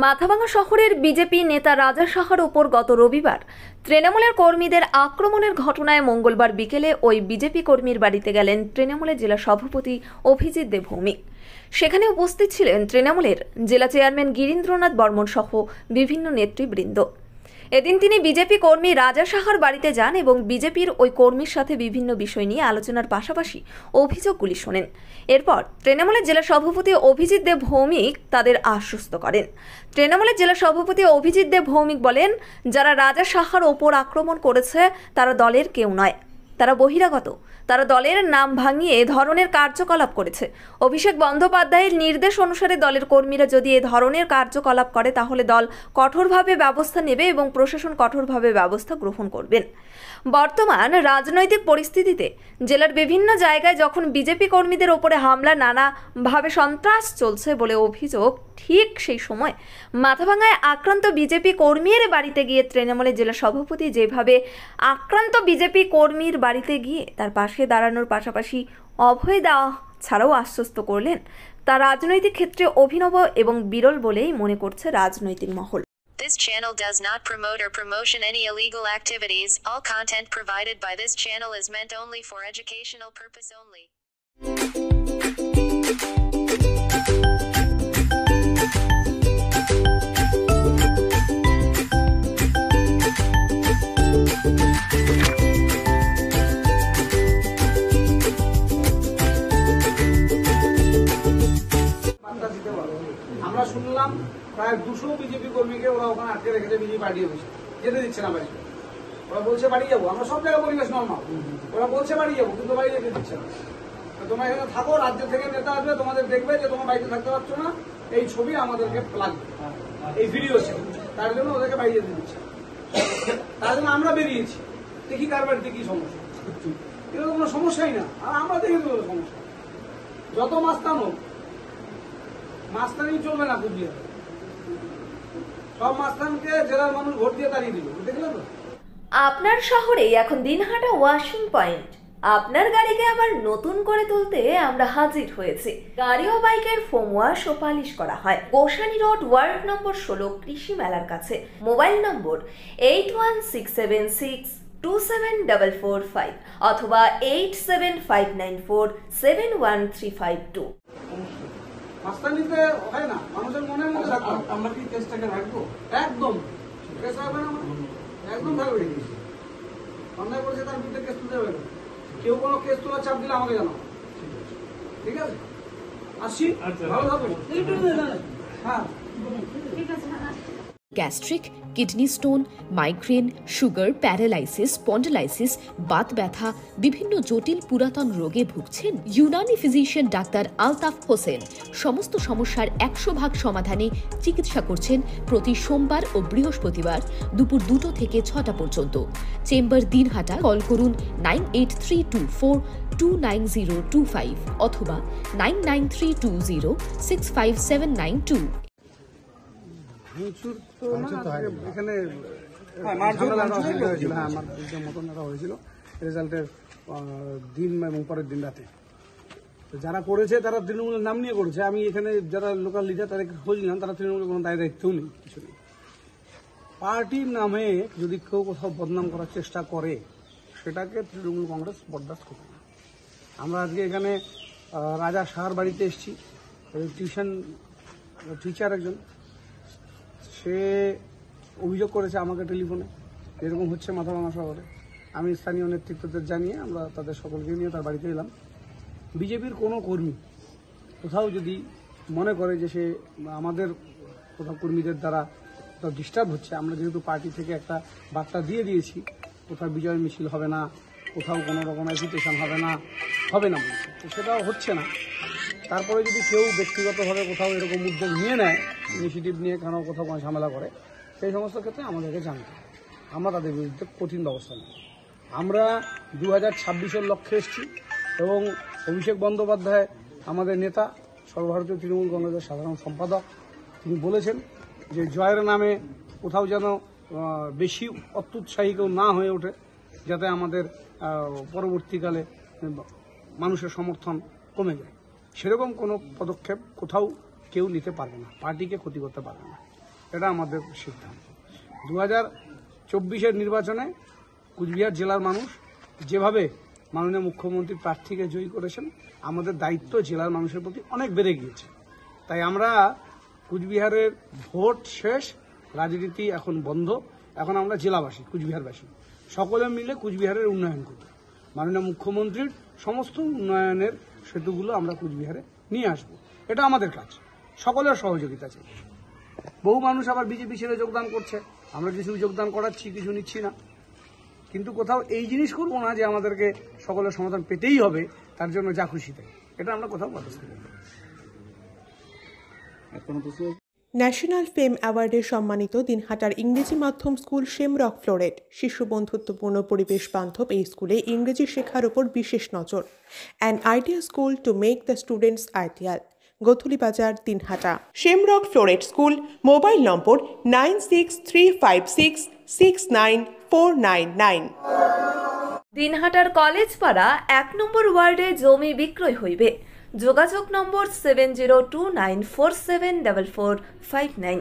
মাথাভাঙা শহরের বিজেপি নেতা রাজা সাহার উপর গত রবিবার তৃণমূলের কর্মীদের আক্রমণের ঘটনায় মঙ্গলবার বিকেলে ওই বিজেপি কর্মীর বাড়িতে গেলেন তৃণমূলের জেলা সভাপতি অভিজিৎ দেব ভৌমিক। সেখানে উপস্থিত ছিলেন তৃণমূলের জেলা চেয়ারম্যান গিরীন্দ্রনাথ বর্মন সহ বিভিন্ন নেতৃবৃন্দ। এদিন তিনি বিজেপি কর্মী রাজা সাহার বাড়িতে যান এবং বিজেপির ওই কর্মীর সাথে বিভিন্ন বিষয় নিয়ে আলোচনার পাশাপাশি অভিযোগগুলি শোনেন। এরপর তৃণমূলের জেলা সভাপতি অভিজিৎ দেব ভৌমিক তাদের আশ্বস্ত করেন। তৃণমূলের জেলা সভাপতি অভিজিৎ দেব ভৌমিক বলেন, যারা রাজা সাহার ওপর আক্রমণ করেছে তারা দলের কেউ নয়, তারা বহিরাগত, তারা দলের নাম ভাঙিয়ে এ ধরনের কার্যকলাপ করেছে। অভিষেক বন্দ্যোপাধ্যায়ের নির্দেশ অনুসারে দলের কর্মীরা যদি এ ধরনের কার্যকলাপ করে তাহলে দল কঠোরভাবে ব্যবস্থা নেবে এবং প্রশাসন কঠোরভাবে ব্যবস্থা গ্রহণ করবেন। বর্তমান রাজনৈতিক পরিস্থিতিতে জেলার বিভিন্ন জায়গায় যখন বিজেপি কর্মীদের ওপরে হামলা, নানাভাবে সন্ত্রাস চলছে বলে অভিযোগ, ঠিক সেই সময় মাথাভাঙায় আক্রান্ত বিজেপি কর্মীর বাড়িতে গিয়ে তৃণমূলের জেলা সভাপতি যেভাবে আক্রান্ত বিজেপি কর্মীর বাড়িতে গিয়ে তার পাশে দাঁড়ানোর পাশাপাশি অভয় দেওয়া ছাড়াও আশ্বস্ত করলেন, তা রাজনৈতিক ক্ষেত্রে অভিনব এবং বিরল বলেই মনে করছে রাজনৈতিক মহল। This channel does not promote or promotion any illegal activities. All content provided by this channel is meant only for educational purpose only. আমরা শুনলাম প্রায় 200 বিজেপি কর্মীকে ওরা ওখানে আটকে রেখেছে, বিজেপি বাড়ি অফিসে যেতে দিচ্ছে না বাড়ি। ওরা বলছে বাড়ি যাবো, আমরা সব জায়গায় পরিবেশ নর্মাল, ওরা বলছে বাড়ি যাবো কিন্তু বাড়ি যেতে দিচ্ছে না। তোমরা এখানে থাকো, রাজ্য থেকে নেতা আসবে, তোমাদের দেখবে যে তোমার বাড়িতে থাকতে পারছো না, এই ছবি আমাদেরকে লাগবে, এই ভিডিও ছিল, তার জন্য ওদেরকে বাড়ি যেতে দিচ্ছে। তার জন্য আমরা বেরিয়েছি, দেখি কার বাড়িতে কি সমস্যা। এটা কোনো সমস্যাই না, আর আমরা দেখে দেবো সমস্যা। যত মাস্তান হোক, মাস্তানি চলবে না বুঝিয়ে, সব মাস্তানকে জেলার মানুষ ভোট দিয়ে তাড়িয়ে দিল, দেখলে তো। আপনার শহরে এখন দিনহাটা ওয়াশিং পয়েন্ট, আপনার গাড়িকে আবার নতুন করে তুলতে আমরা হাজির হয়েছি। গাড়ি ও বাইকের ফোম ওয়াশ ও পালিশ করা হয় গোসানি রোড, ওয়ার্ড নম্বর 16, কৃষি মেলার কাছে। মোবাইল নম্বর 8167627445 অথবা 8759471352। মাস্তানিতে হয় না, মানুষের মনের মধ্যে রাখবো। আমরা কি কেসটাকে রাখবো? একদম কেস রাখবে না, একদম থাকবে। অন্যায় করেছে তার বিরুদ্ধে কেস তুলতে হবে না। কেউ কোনো কেস তোলার চাপ দিলে আমাকে জানাও, ঠিক আছে? আসছি, ভালো থাকবেন। হ্যাঁ, gastric, kidney stone, migraine, sugar, paralysis, spondylosis, Baat ব্যথা, বিভিন্ন জটিল পুরাতন রোগে ভুগছেন? ইউনানি ফিজিশিয়ান ডাক্তার আলতাফ হোসেন সমস্ত সমস্যার 100% সমাধানে চিকিৎসা করছেন প্রতি সোমবার ও বৃহস্পতিবার দুপুর 2টা থেকে 6টা পর্যন্ত। চেম্বার দিনহাটা। কল করুন 9832429025 অথবা 9932065792। এখানে হয়েছিল রেজাল্টের দিন এবং পরের দিন রাতে। যারা করেছে তারা তৃণমূলের নাম নিয়ে করেছে। আমি এখানে যারা লোকাল লিডার তাদেরকে খোঁজ নিলাম, তারা তৃণমূলের কোনো দায়িত্বও নেই, কিছু নেই। পার্টির নামে যদি কেউ কোথাও বদনাম করার চেষ্টা করে সেটাকে তৃণমূল কংগ্রেস বরদাস্ত করবে না। আমরা আজকে এখানে রাজা সাহার বাড়িতে এসেছি। টিচার একজন, সে অভিযোগ করেছে আমাকে টেলিফোনে এরকম হচ্ছে মাথাভাঙা শহরে। আমি স্থানীয় নেতৃত্বদের জানিয়ে আমরা তাদের সকলকে নিয়ে তার বাড়িতে এলাম। বিজেপির কোনো কর্মী কোথাও যদি মনে করে যে সে আমাদের কোথাও কর্মীদের দ্বারা কোথাও ডিস্টার্ব হচ্ছে, আমরা যেহেতু পার্টি থেকে একটা বার্তা দিয়ে দিয়েছি, কোথাও বিজয় মিছিল হবে না, কোথাও কোনো রকম অ্যাজিটেশন হবে না বলছে, তো সেটাও হচ্ছে না। তারপরে যদি কেউ ব্যক্তিগতভাবে কোথাও এরকম উদ্যোগ নিয়ে নেয়, ইনিশিয়েটিভ নিয়ে কেন কোথাও কোনো ঝামেলা করে, সেই সমস্ত ক্ষেত্রে আমাদেরকে জানতে হবে, আমরা তাদের বিরুদ্ধে কঠিন ব্যবস্থা নেব। আমরা 2026-এর লক্ষ্যে এসেছি এবং অভিষেক বন্দ্যোপাধ্যায় আমাদের নেতা, সর্বভারতীয় তৃণমূল কংগ্রেসের সাধারণ সম্পাদক, তিনি বলেছেন যে জয়ের নামে কোথাও যেন বেশি অত্যুৎসাহী কেউ না হয়ে ওঠে, যাতে আমাদের পরবর্তীকালে মানুষের সমর্থন কমে যায়। সেরকম কোনো পদক্ষেপ কোথাও কেউ নিতে পারবে না, পার্টিকে ক্ষতি করতে পারবে না। এটা আমাদের সিদ্ধান্ত। 2024-এর নির্বাচনে কুচবিহার জেলার মানুষ যেভাবে মাননীয় মুখ্যমন্ত্রী প্রার্থীকে জয়ী করেছেন, আমাদের দায়িত্ব জেলার মানুষের প্রতি অনেক বেড়ে গিয়েছে। তাই আমরা কুচবিহারের ভোট শেষ, রাজনীতি এখন বন্ধ। এখন আমরা জেলাবাসী, কুচবিহারবাসী সকলে মিলে কুচবিহারের উন্নয়ন করব। মাননীয় মুখ্যমন্ত্রীর সমস্ত উন্নয়নের সেতুগুলো আমরা কুচবিহারে নিয়ে আসব। এটা আমাদের কাজ, সকলের সহযোগিতা চাই। বহু মানুষ আবার বিজেপি ছেড়ে যোগদান করছে, আমরা কিছু যোগদান করাচ্ছি, কিছু নিচ্ছি না। কিন্তু কোথাও এই জিনিস করবো না যে আমাদেরকে সকলের সমাধান পেতেই হবে, তার জন্য যা খুশি তাই। এটা আমরা কোথাও বাতাস করি না। ন্যাশনাল ফেম অ্যাওয়ার্ডে সম্মানিত দিনহাটার ইংরেজি মাধ্যম স্কুল শেমরক ফ্লোরেট। শিশু বন্ধুত্বপূর্ণ পরিবেশ বান্ধব এই স্কুলে ইংরেজি শেখার উপর বিশেষ নজর। An idea school to make the students ideal. Godhuli Bazar, Dinhata. Shamrock Floret School. Mobile number 9635669499। দিনহাটার কলেজ পাড়া 1 নম্বর ওয়ার্ডে জমি বিক্রয় হইবে। যোগাযোগ নম্বর 7029474459।